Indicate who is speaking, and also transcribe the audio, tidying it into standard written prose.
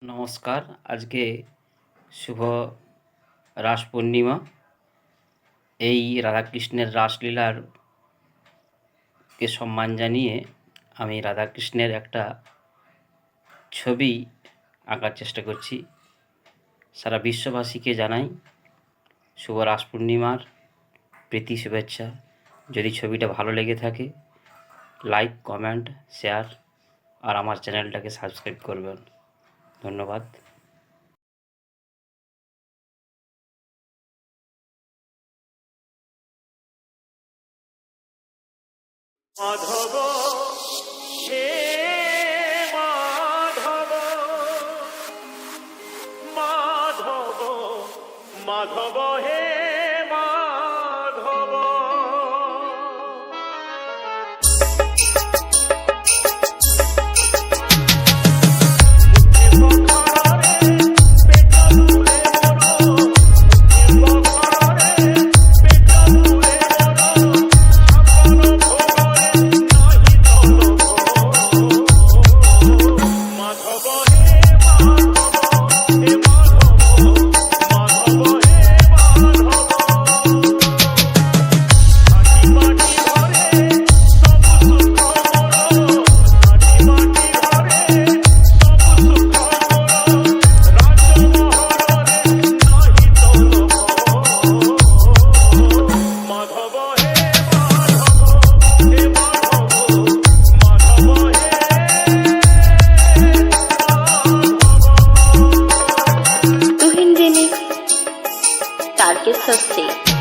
Speaker 1: নমস্কার। আজকে শুভ রাস পূর্ণিমা। এই রাধাকৃষ্ণের রাসলীলার কে সম্মান জানিয়ে আমি রাধাকৃষ্ণের একটা ছবি আঁকার চেষ্টা করছি। সারা বিশ্ববাসীকে জানাই শুভ রাস পূর্ণিমার প্রীতি শুভেচ্ছা। যদি ছবিটা ভালো লেগে থাকে লাইক, কমেন্ট, শেয়ার আর আমার চ্যানেলটাকে সাবস্ক্রাইব করবেন। ধন্যবাদ।
Speaker 2: মাধব হে মাধব, মাধব মাধব হে মাধব।
Speaker 3: तारकेश्वर से